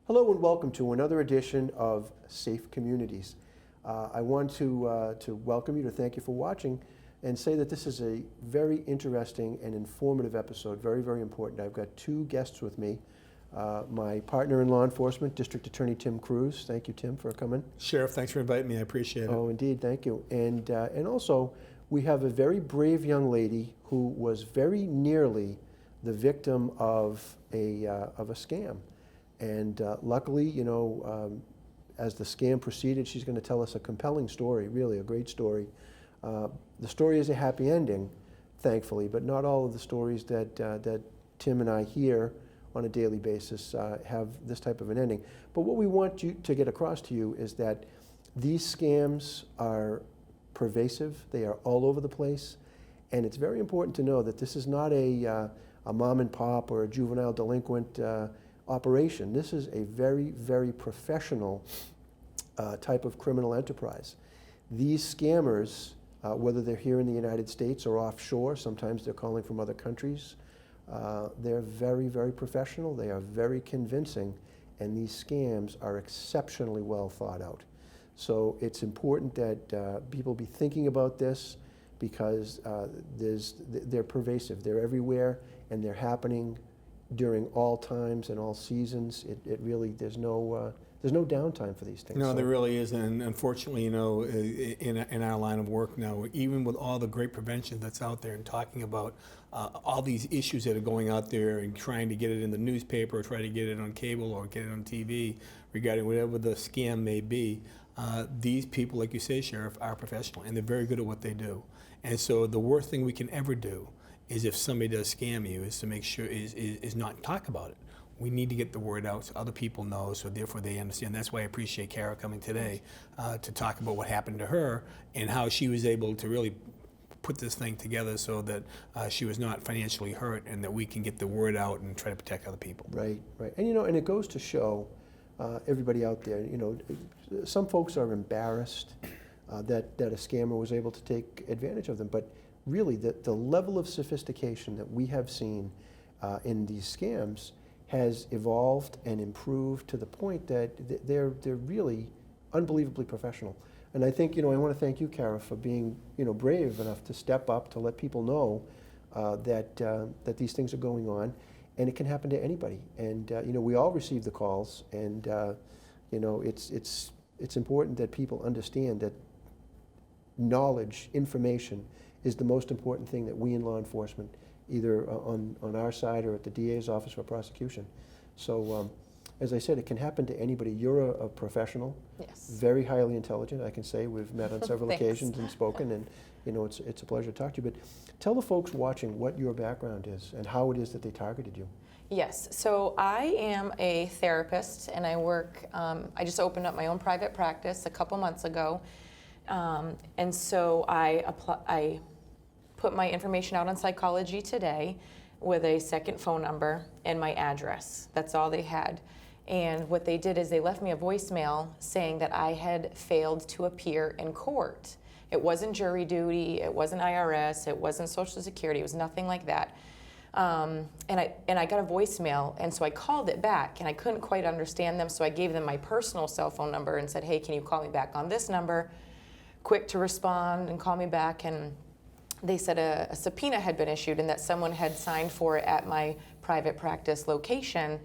Hello and welcome to another edition of Safe Communities. I want to welcome you, to thank you for watching, and say that this is a very interesting and informative episode, very, very important. I've got two guests with me. My partner in law enforcement, District Attorney Tim Cruz. Thank you, Tim, for coming. Sheriff, thanks for inviting me. I appreciate it. Oh, indeed, thank you. And also, we have a very brave young lady who was very nearly the victim of a scam. And luckily, as the scam proceeded, she's going to tell us a compelling story, really a great story. The story is a happy ending, thankfully, but not all of the stories that Tim and I hear on a daily basis have this type of an ending. But what we want you to get across to you is that these scams are pervasive. They are all over the place. And it's very important to know that this is not a mom and pop or a juvenile delinquent operation. This is a very, very professional type of criminal enterprise. These scammers, whether they're here in the United States or offshore, sometimes they're calling from other countries, they're very, very professional. They are very convincing, and these scams are exceptionally well thought out. So it's important that people be thinking about this, because they're pervasive. They're everywhere, and they're happening during all times and all seasons. It really, there's no downtime for these things. No, there really isn't. And unfortunately, in our line of work now, even with all the great prevention that's out there and talking about all these issues that are going out there and trying to get it in the newspaper or try to get it on cable or get it on TV regarding whatever the scam may be, these people, like you say, Sheriff, are professional, and they're very good at what they do. And so the worst thing we can ever do is, if somebody does scam you, is to make sure is not talk about it. We need to get the word out so other people know, so therefore they understand. That's why I appreciate Kara coming today to talk about what happened to her and how she was able to really put this thing together so that she was not financially hurt, and that we can get the word out and try to protect other people. Right, right. And and it goes to show everybody out there, some folks are embarrassed that a scammer was able to take advantage of them, but really the level of sophistication that we have seen in these scams has evolved and improved to the point that they're really unbelievably professional. And I think, I want to thank you, Kara, for being, brave enough to step up to let people know that these things are going on, and it can happen to anybody. And we all receive the calls, and it's important that people understand that knowledge, information, is the most important thing that we in law enforcement, either on our side or at the DA's office for prosecution. So, as I said, it can happen to anybody. You're a professional, yes, very highly intelligent. I can say we've met on several occasions and spoken, and it's a pleasure to talk to you. But tell the folks watching what your background is and how it is that they targeted you. Yes, so I am a therapist, and I work, I just opened up my own private practice a couple months ago. And so I put my information out on Psychology Today with a second phone number and my address. That's all they had. And what they did is they left me a voicemail saying that I had failed to appear in court. It wasn't jury duty, it wasn't IRS, it wasn't Social Security, it was nothing like that. And I got a voicemail, and so I called it back, and I couldn't quite understand them, so I gave them my personal cell phone number and said, hey, can you call me back on this number? Quick to respond and call me back. And they said a subpoena had been issued and that someone had signed for it at my private practice location.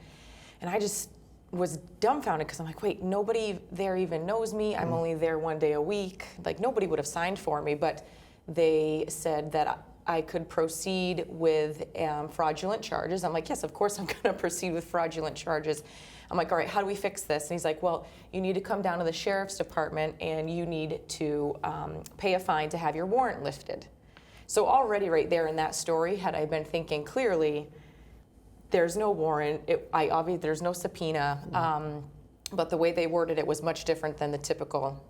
And I just was dumbfounded, because I'm like, wait, nobody there even knows me. I'm only there one day a week. Like, nobody would have signed for me. But they said that I could proceed with fraudulent charges. I'm like, yes, of course I'm going to proceed with fraudulent charges. I'm like, all right, how do we fix this? And he's like, well, you need to come down to the sheriff's department and you need to pay a fine to have your warrant lifted. So already right there in that story, had I been thinking clearly, there's no warrant, obviously there's no subpoena, but the way they worded it was much different than the typical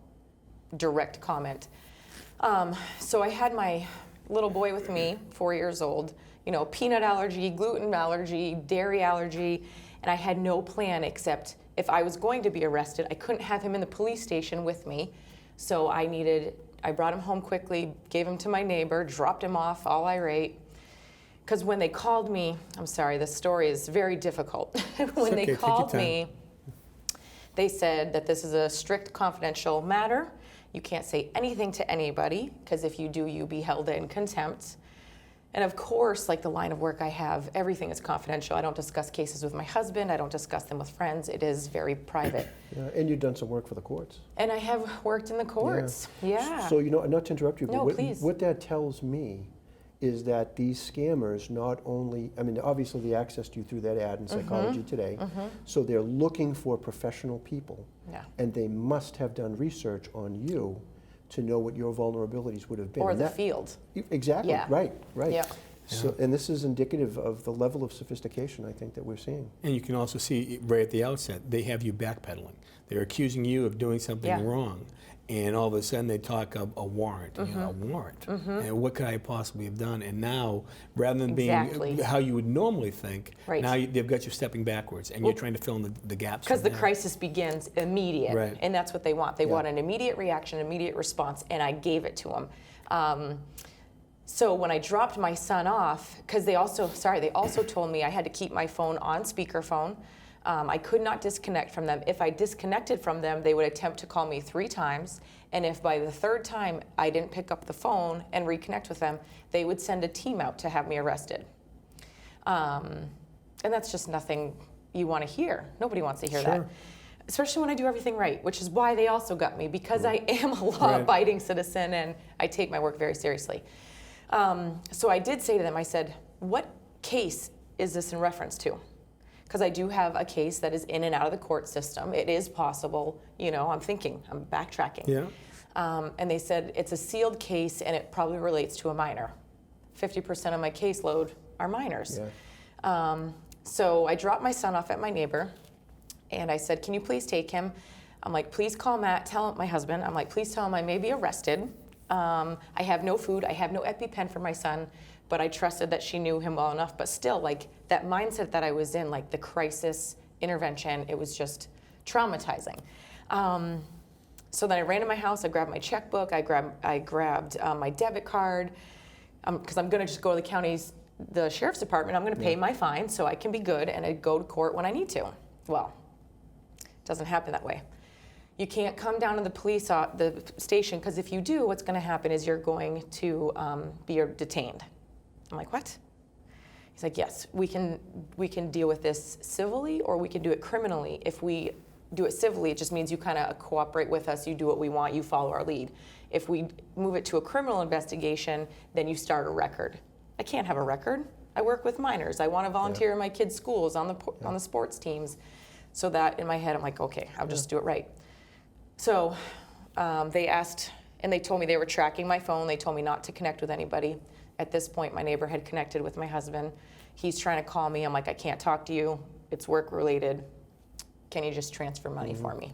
direct comment. So I had my little boy with me, 4 years old, peanut allergy, gluten allergy, dairy allergy, and I had no plan except if I was going to be arrested, I couldn't have him in the police station with me. So I brought him home quickly, gave him to my neighbor, dropped him off, all irate. Because when they called me, I'm sorry, this story is very difficult. When they called me, They said that this is a strict confidential matter. You can't say anything to anybody, because if you do, you'll be held in contempt. And of course, like the line of work I have, everything is confidential. I don't discuss cases with my husband. I don't discuss them with friends. It is very private. Yeah, and you've done some work for the courts. And I have worked in the courts. Yeah. So, not to interrupt you, but No, please. what that tells me is that these scammers not only, obviously they accessed you through that ad in Psychology Today, so they're looking for professional people, Yeah. and they must have done research on you to know what your vulnerabilities would have been. Or And the that- field. Exactly, Yeah. right. Yeah. So, and this is indicative of the level of sophistication I think that we're seeing. And you can also see right at the outset, they have you backpedaling. They're accusing you of doing something Yeah. wrong. And all of a sudden they talk of a warrant, a warrant. And what could I possibly have done? And now, rather than Exactly. being how you would normally think, Right. now they've got you stepping backwards and you're trying to fill in the gaps. Because from the there. crisis begins immediate, Right. and that's what they want. They Yeah. want an immediate reaction, immediate response, and I gave it to them. So when I dropped my son off, because they also told me I had to keep my phone on speakerphone. I could not disconnect from them. If I disconnected from them, they would attempt to call me 3 times, and if by the 3rd time I didn't pick up the phone and reconnect with them, they would send a team out to have me arrested. And that's just nothing you want to hear. Nobody wants to hear that. Sure. Especially when I do everything right, which is why they also got me, because I am a law-abiding citizen and I take my work very seriously. So I did say to them, I said, what case is this in reference to? Because I do have a case that is in and out of the court system. It is possible, I'm backtracking. Yeah. And they said, it's a sealed case and it probably relates to a minor. 50% of my caseload are minors. Yeah. So I dropped my son off at my neighbor, and I said, can you please take him? I'm like, please call Matt, tell my husband. I'm like, please tell him I may be arrested. I have no food, I have no EpiPen for my son, but I trusted that she knew him well enough. But still, like, that mindset that I was in, like the crisis intervention, it was just traumatizing. So then I ran to my house, I grabbed my checkbook, I grabbed my debit card, because I'm gonna just go to the sheriff's department, I'm gonna pay my fine so I can be good and I go to court when I need to. Well, it doesn't happen that way. You can't come down to the station, because if you do, what's gonna happen is you're going to be detained. I'm like, what? He's like, yes, we can deal with this civilly or we can do it criminally. If we do it civilly, it just means you kind of cooperate with us, you do what we want, you follow our lead. If we move it to a criminal investigation, then you start a record. I can't have a record. I work with minors. I want to volunteer in my kids' schools, on the sports teams. So that in my head, I'm like, okay, I'll just do it right. So they asked, and they told me they were tracking my phone. They told me not to connect with anybody. At this point, my neighbor had connected with my husband. He's trying to call me. I'm like, I can't talk to you. It's work related. Can you just transfer money for me?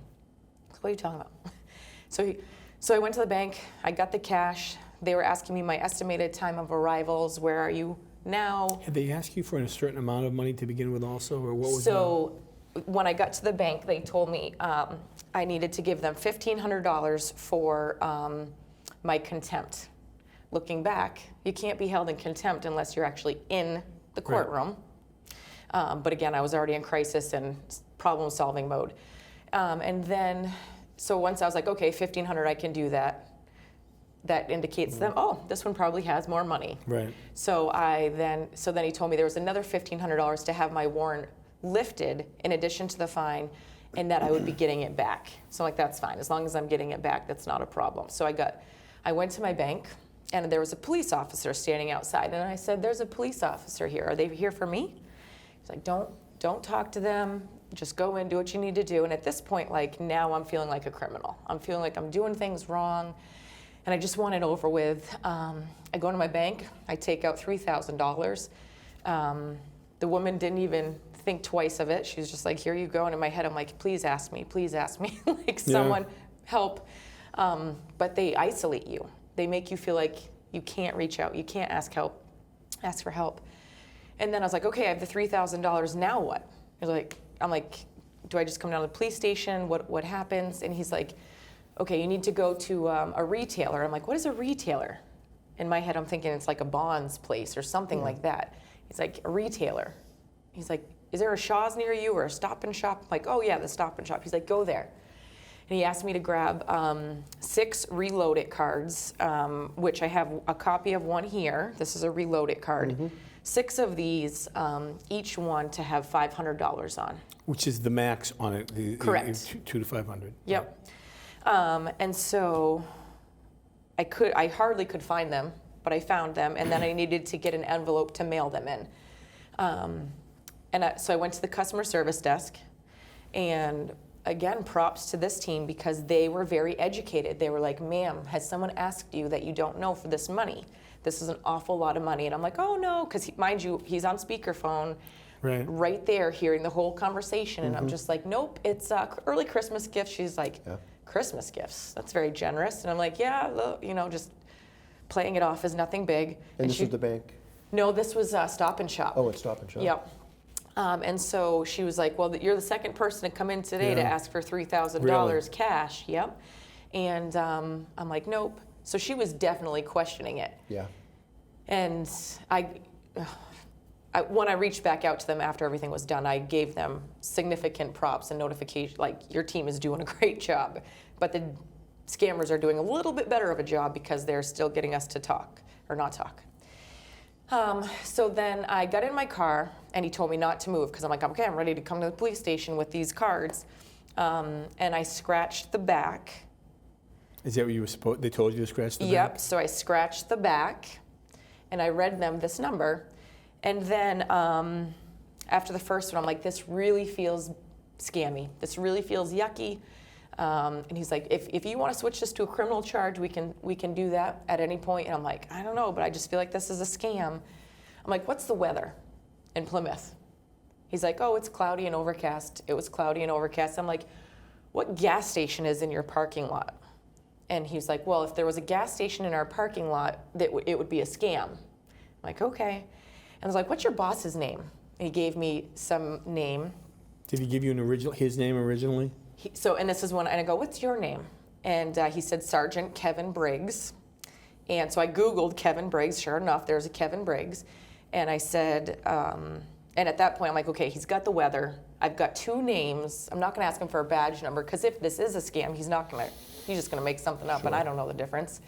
So what are you talking about? So I went to the bank. I got the cash. They were asking me my estimated time of arrivals. Where are you now? Had they asked you for a certain amount of money to begin with also, or what was So when I got to the bank, they told me I needed to give them $1,500 for my contempt. Looking back, you can't be held in contempt unless you're actually in the courtroom. But again, I was already in crisis and problem-solving mode. And then, so once I was like, okay, $1,500, I can do that. That indicates to them, oh, this one probably has more money. Right. So then he told me there was another $1,500 to have my warrant lifted in addition to the fine, and that I would be getting it back. So I'm like, that's fine. As long as I'm getting it back, that's not a problem. So I went to my bank, and there was a police officer standing outside, and I said, there's a police officer here. Are they here for me? He's like, don't talk to them. Just go in, do what you need to do. And at this point, like, now I'm feeling like a criminal. I'm feeling like I'm doing things wrong, and I just want it over with. I go to my bank. I take out $3,000. The woman didn't even think twice of it. She was just like, here you go. And in my head, I'm like, please ask me, like someone help. But they isolate you. They make you feel like you can't reach out. You can't ask for help. And then I was like, okay, I have the $3,000. Now what? I'm like, do I just come down to the police station? What happens? And he's like, okay, you need to go to a retailer. I'm like, what is a retailer? In my head, I'm thinking it's like a bonds place or something like that. He's like, a retailer. He's like, is there a Shaw's near you or a Stop and Shop? I'm like, oh yeah, the Stop and Shop. He's like, go there. And he asked me to grab 6 Reload It cards, which I have a copy of one here. This is a Reload It card. 6 of these, each one to have $500 on. Which is the max on it. Correct. 2 to 500. Yep. And so I hardly could find them, but I found them, and then I needed to get an envelope to mail them in. So I went to the customer service desk, and again, props to this team because they were very educated. They were like, ma'am, has someone asked you that you don't know for this money? This is an awful lot of money. And I'm like, oh no, because mind you, he's on speakerphone right there hearing the whole conversation. And I'm just like, nope, it's early Christmas gifts. She's like, Christmas gifts? That's very generous. And I'm like, yeah, just playing it off as nothing big. And this was the bank? No, this was Stop and Shop. Oh, it's Stop and Shop. Yep. And so she was like, well, you're the second person to come in today to ask for $3,000 Really? cash. Yep. And I'm like, nope. So she was definitely questioning it. Yeah. And when I reached back out to them after everything was done, I gave them significant props and notification, like, your team is doing a great job. But the scammers are doing a little bit better of a job because they're still getting us to talk, or not talk. So then I got in my car, and he told me not to move because I'm like, okay, I'm ready to come to the police station with these cards. And I scratched the back. Is that what you were supposed? They told you to scratch the back? Yep. So I scratched the back, and I read them this number. And then after the first one, I'm like, this really feels scammy. This really feels yucky. And he's like, if you want to switch this to a criminal charge, we can do that at any point. And I'm like, I don't know, but I just feel like this is a scam. I'm like, what's the weather in Plymouth? He's like, oh, it's cloudy and overcast. It was cloudy and overcast. I'm like, what gas station is in your parking lot? And he's like, well, if there was a gas station in our parking lot, it would be a scam. I'm like, okay. And I was like, what's your boss's name? And he gave me some name. Did he give you his name originally? And this is when, and I go, what's your name? And he said, Sergeant Kevin Briggs. And so I Googled Kevin Briggs. Sure enough, there's a Kevin Briggs. And I said, and at that point, I'm like, okay, he's got the weather. I've got 2 names. I'm not going to ask him for a badge number because if this is a scam, he's just going to make something up, and I don't know the difference.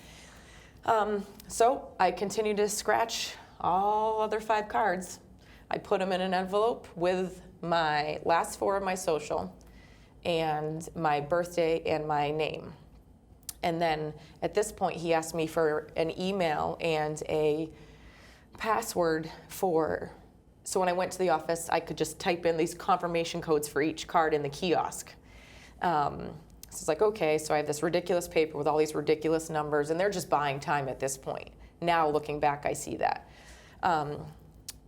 So I continued to scratch all other 5 cards. I put them in an envelope with my last 4 of my social, and my birthday and my name. And then at this point, he asked me for an email and a password so when I went to the office, I could just type in these confirmation codes for each card in the kiosk. So it's like, okay, so I have this ridiculous paper with all these ridiculous numbers, and they're just buying time at this point. Now, looking back, I see that.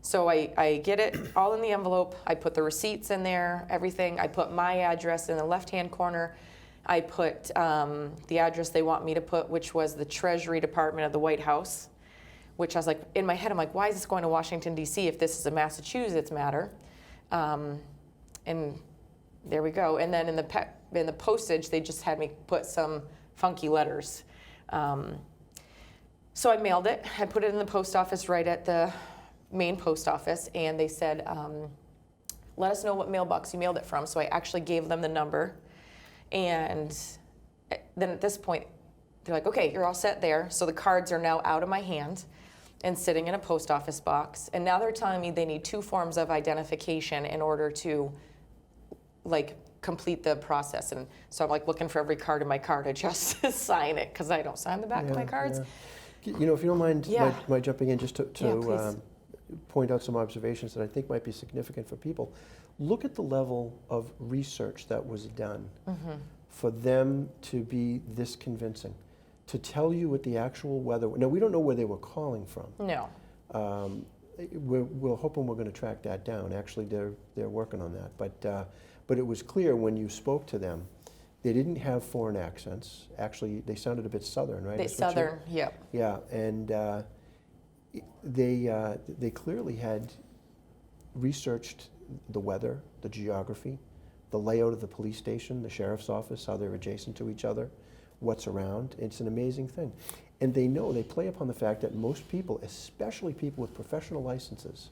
So I get it all in the envelope. I put the receipts in there, everything. I put my address in the left-hand corner. I put the address they want me to put, which was the Treasury Department of the White House, which I was like, in my head, I'm like, why is this going to Washington, D.C. if this is a Massachusetts matter? And there we go. And then in the postage, they just had me put some funky letters. So I mailed it. I put it in the post office right at the main post office, and they said, let us know what mailbox you mailed it from. So I actually gave them the number. And then at this point, they're like, okay, you're all set there. So the cards are now out of my hand and sitting in a post office box. And now they're telling me they need 2 forms of identification in order to complete the process. And so I'm looking for every card in my car to just sign it because I don't sign the back of my cards. Yeah. If you don't mind my jumping in just to point out some observations that I think might be significant for people. Look at the level of research that was done for them to be this convincing, to tell you what the actual weather. Now, we don't know where they were calling from. No. We're hoping we're going to track that down. Actually, they're working on that. But it was clear when you spoke to them, they didn't have foreign accents. Actually, they sounded a bit Southern, right? Southern, yep. Yeah, and they clearly had researched the weather, the geography, the layout of the police station, the sheriff's office, how they're adjacent to each other, what's around. It's an amazing thing. And they play upon the fact that most people, especially people with professional licenses,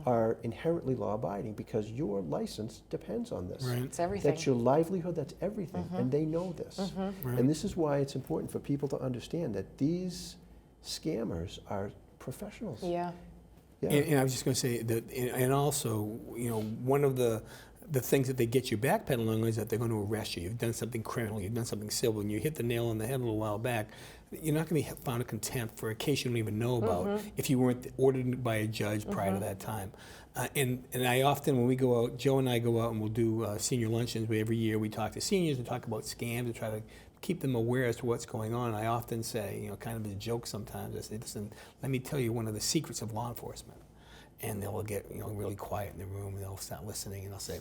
are inherently law-abiding because your license depends on this. Right. It's everything. That's your livelihood, that's everything, and they know this. Right. And this is why it's important for people to understand that these scammers are professionals. Yeah. Yeah. And I was just going to say that, and also, you know, one of the things that they get you backpedaling on is that they're going to arrest you. You've done something criminal, you've done something civil, and you hit the nail on the head a little while back. You're not going to be found in contempt for a case you don't even know about if you weren't ordered by a judge prior to that time. And I often, when we go out, Joe and I go out and we'll do senior luncheons. Every year we talk to seniors and talk about scams and try to keep them aware as to what's going on. I often say, you know, kind of as a joke sometimes, I say, listen, let me tell you one of the secrets of law enforcement. And they'll get, you know, really quiet in the room and they'll start listening and they'll say,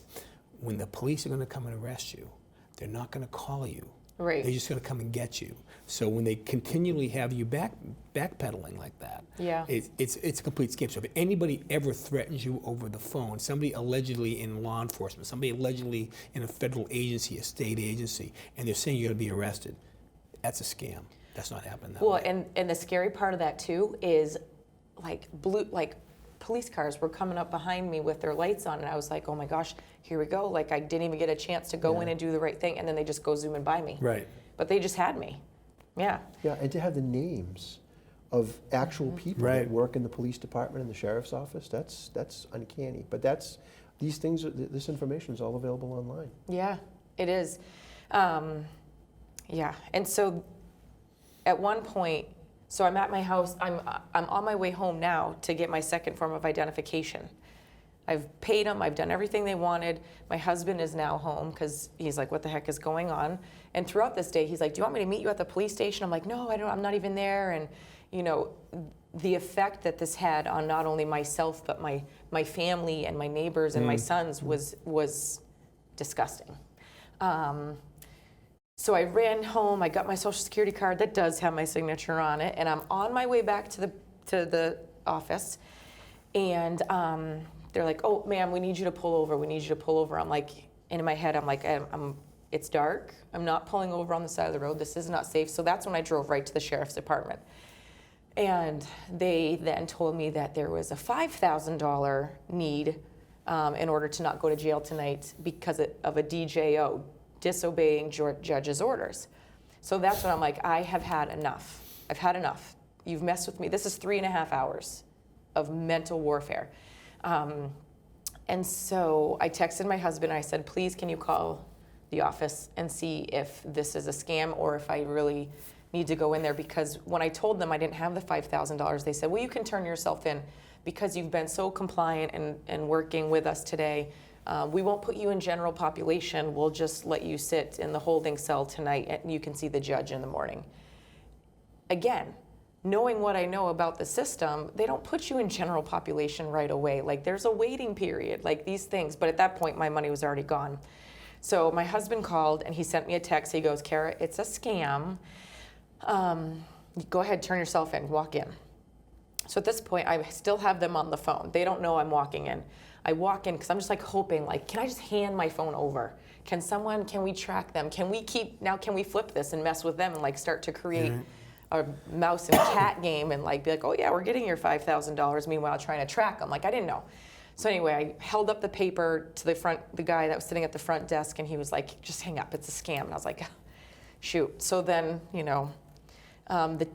when the police are going to come and arrest you, they're not going to call you. Right. They're just going to come and get you. So when they continually have you backpedaling like that, Yeah. it's a complete scam. So if anybody ever threatens you over the phone, somebody allegedly in law enforcement, somebody allegedly in a federal agency, a state agency, and they're saying you're going to be arrested, that's a scam. That's not happening that Well, way. and the scary part of that too is like police cars were coming up behind me with their lights on, and I was like, oh my gosh, here we go. Like I didn't even get a chance to go in and do the right thing, and then they just go zooming by me. Right. But they just had me. Yeah. Yeah, and to have the names of actual people Right. that work in the police department and the sheriff's office, that's uncanny. But these things, this information is all available online. Yeah, it is. Yeah, and so at one point, so I'm at my house, I'm on my way home now to get my second form of identification. I've paid them, I've done everything they wanted. My husband is now home because he's like, what the heck is going on? And throughout this day, he's like, do you want me to meet you at the police station? I'm like, no, I'm not even there. And you know, the effect that this had on not only myself, but my family and my neighbors and my sons was disgusting. So I ran home, I got my social security card that does have my signature on it, and I'm on my way back to the office, and they're like, oh ma'am, we need you to pull over, we need you to pull over. I'm like, and in my head, I'm like, it's dark, I'm not pulling over on the side of the road, this is not safe. So that's when I drove right to the sheriff's department. And they then told me that there was a $5,000 need in order to not go to jail tonight because of a DJO, disobeying judge's orders. So that's when I'm like, I have had enough. I've had enough. You've messed with me. This is 3.5 hours of mental warfare. And so I texted my husband. I said, please, can you call the office and see if this is a scam or if I really need to go in there? Because when I told them I didn't have the $5,000, they said, well, you can turn yourself in because you've been so compliant and working with us today. We won't put you in general population. We'll just let you sit in the holding cell tonight and you can see the judge in the morning. Again, knowing what I know about the system, they don't put you in general population right away. Like there's a waiting period, like these things. But at that point, my money was already gone. So my husband called and he sent me a text. He goes, Kara, it's a scam. Go ahead, turn yourself in, walk in. So at this point, I still have them on the phone. They don't know I'm walking in. I walk in because I'm just like hoping, like, can I just hand my phone over? Can we track them? Can we flip this and mess with them and like start to create a mouse and cat game and like be like, oh yeah, we're getting your $5,000. Meanwhile, trying to track them. Like I didn't know. So anyway, I held up the paper to the guy that was sitting at the front desk, and he was like, just hang up, it's a scam. And I was like, shoot. So then, you know,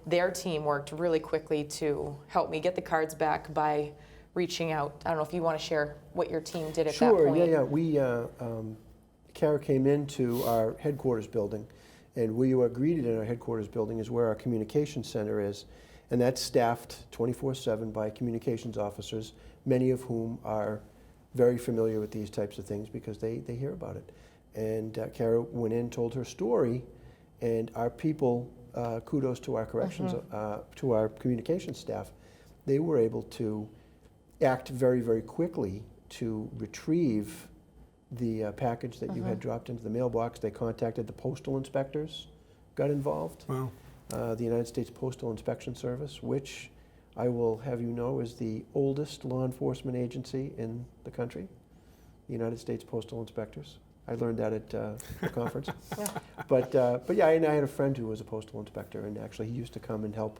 their team worked really quickly to help me get the cards back by reaching out. I don't know if you want to share what your team did at that point. Sure, yeah. We, Kara came into our headquarters building, and where you are greeted in our headquarters building is where our communications center is, and that's staffed 24/7 by communications officers, many of whom are very familiar with these types of things because they hear about it. And Kara went in, told her story, and our people, kudos to our corrections, to our communications staff, they were able to act very, very quickly to retrieve the package that you had dropped into the mailbox. They contacted the postal inspectors, got involved. Wow. The United States Postal Inspection Service, which I will have you know is the oldest law enforcement agency in the country, the United States Postal Inspectors. I learned that at the conference. Yeah. But yeah, and I had a friend who was a postal inspector, and actually he used to come and help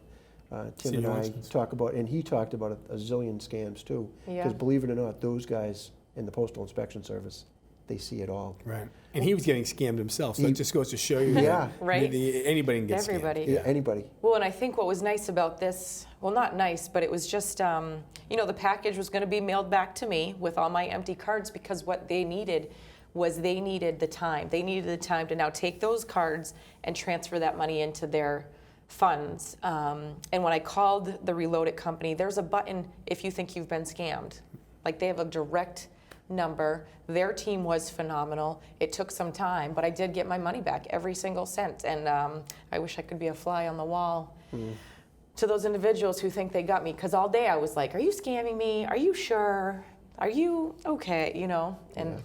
Tim Senior and I luncheons. talk about, and he talked about a zillion scams too. Yeah. Because believe it or not, those guys in the Postal Inspection Service, they see it all. Right. And he was getting scammed himself, so He- it just goes to show you Yeah. that Right. anybody can get scammed. Everybody. Yeah, anybody. Well, and I think what was nice about this, well, not nice, but it was just, the package was going to be mailed back to me with all my empty cards, because what they needed was they needed the time. They needed the time to now take those cards and transfer that money into their funds. And when I called the Reload It company, there's a button if you think you've been scammed. Like, they have a direct number. Their team was phenomenal. It took some time, but I did get my money back, every single cent. And I wish I could be a fly on the wall to those individuals who think they got me. Because all day I was like, are you scamming me? Are you sure? Are you okay? And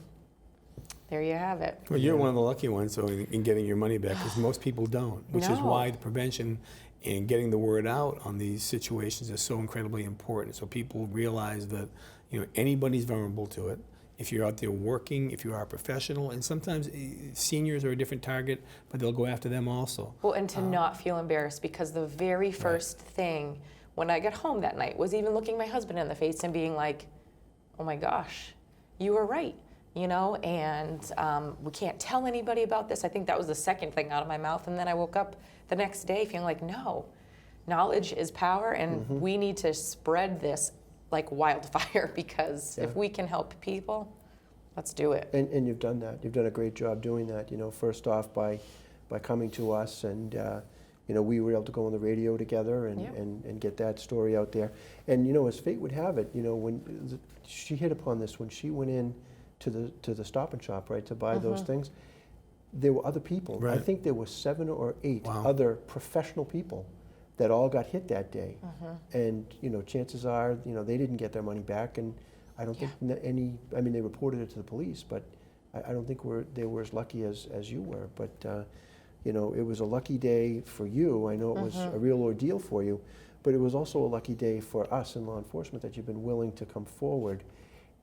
there you have it. Well, you're one of the lucky ones, so in getting your money back, because most people don't, which is No. why the prevention and getting the word out on these situations is so incredibly important. So people realize that anybody's vulnerable to it. If you're out there working, if you are a professional, and sometimes seniors are a different target, but they'll go after them also. Well, and to not feel embarrassed, because the very first thing when I got home that night was even looking my husband in the face and being like, oh my gosh, you were right, and we can't tell anybody about this. I think that was the second thing out of my mouth. And then I woke up the next day feeling like, no, knowledge is power, and we need to spread this like wildfire, because if we can help people, let's do it. And you've done that. You've done a great job doing that. First off by coming to us, and we were able to go on the radio together and get that story out there. And as fate would have it, when she hit upon this, when she went in to the Stop and Shop, right, to buy those things, there were other people. Right. I think there were 7 or 8 Wow. other professional people that all got hit that day. And chances are they didn't get their money back, and I don't think they reported it to the police, but I don't think they were as lucky as you were. But it was a lucky day for you. I know it was a real ordeal for you, but it was also a lucky day for us in law enforcement that you've been willing to come forward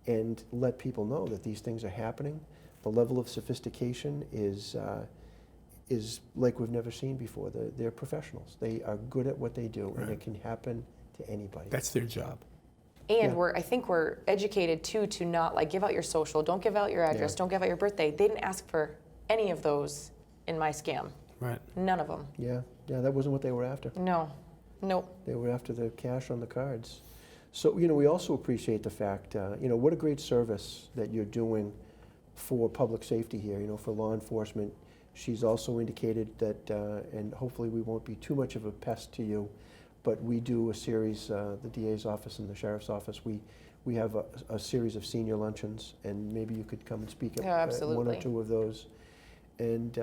and let people know that these things are happening. The level of sophistication is like we've never seen before. They're professionals. They are good at what they do, and it can happen to anybody. That's their job. And Yeah. I think we're educated too to not like give out your social, don't give out your address, don't give out your birthday. They didn't ask for any of those in my scam. Right. None of them. Yeah, that wasn't what they were after. No. Nope. They were after the cash on the cards. So, we also appreciate the fact, what a great service that you're doing for public safety here, for law enforcement. She's also indicated that, and hopefully we won't be too much of a pest to you, but we do a series, the DA's office and the Sheriff's office, we have a series of senior luncheons, and maybe you could come and speak at Yeah, one or absolutely. two of those, and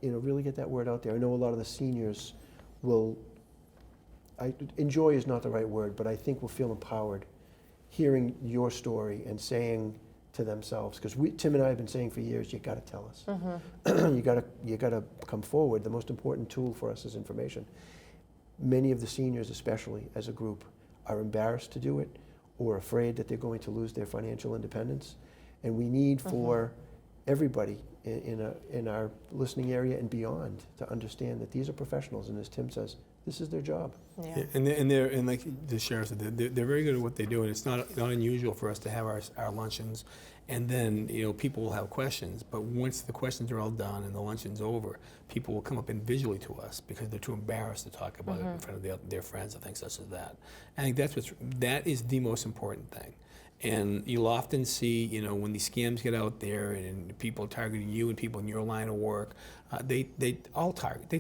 really get that word out there. I know a lot of the seniors will, enjoy is not the right word, but I think will feel empowered hearing your story and saying to themselves, because Tim and I have been saying for years, you got to tell us. you got to come forward. The most important tool for us is information. Many of the seniors, especially as a group, are embarrassed to do it or afraid that they're going to lose their financial independence. And we need for everybody in our listening area and beyond to understand that these are professionals, and as Tim says, this is their job. Yeah. Yeah, and like the sheriff said, they're very good at what they do, and it's not unusual for us to have our luncheons, and then people will have questions. But once the questions are all done and the luncheon's over, people will come up individually to us because they're too embarrassed to talk about it in front of their friends and things such as that. I think that is the most important thing. And you'll often see, when these scams get out there and people are targeting you and people in your line of work, they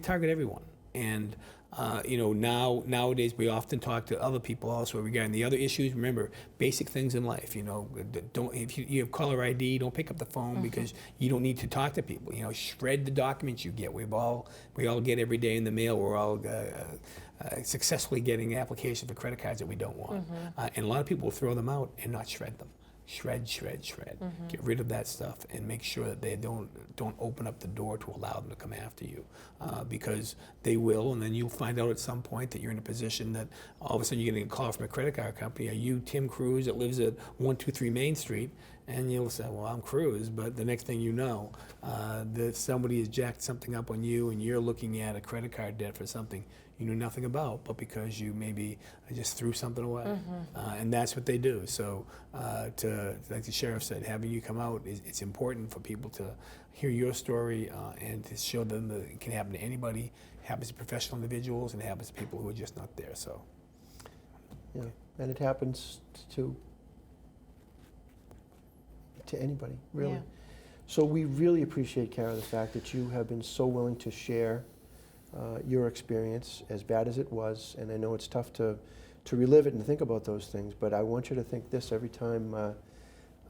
target everyone. And nowadays we often talk to other people also regarding the other issues. Remember, basic things in life. If you have caller ID, don't pick up the phone because you don't need to talk to people. Shred the documents you get. We all get every day in the mail. We're all successfully getting applications for credit cards that we don't want, and a lot of people will throw them out and not shred them. Shred. Get rid of that stuff and make sure that they don't open up the door to allow them to come after you, because they will, and then you'll find out at some point that you're in a position that all of a sudden you're getting a call from a credit card company. Are you Tim Cruz that lives at 123 Main Street? And you'll say, well, I'm Cruz, but the next thing you know, that somebody has jacked something up on you and you're looking at a credit card debt for something you knew nothing about, but because you maybe just threw something away. And that's what they do. So like the sheriff said, having you come out, it's important for people to hear your story and to show them that it can happen to anybody. It happens to professional individuals and it happens to people who are just not there. So, Yeah, and it happens to anybody, really. Yeah. So we really appreciate, Kara, the fact that you have been so willing to share your experience, as bad as it was. And I know it's tough to relive it and think about those things, but I want you to think this every time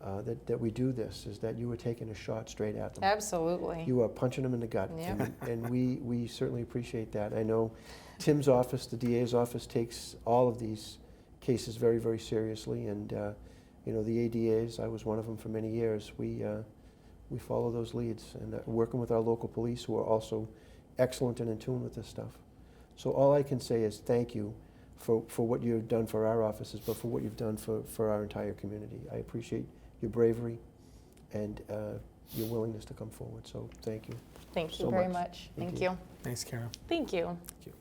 that we do this, is that you are taking a shot straight at them. Absolutely. You are punching them in the gut. Yep. And we certainly appreciate that. I know Tim's office, the DA's office, takes all of these cases very, very seriously. And you know, the ADAs, I was one of them for many years, we follow those leads, and working with our local police, who are also excellent and in tune with this stuff. So all I can say is thank you for what you've done for our offices, but for what you've done for our entire community. I appreciate your bravery and your willingness to come forward, so thank you. Thank you so very much. much. Thank Thank you. you. thanks, Kara. Thank you. Thank you.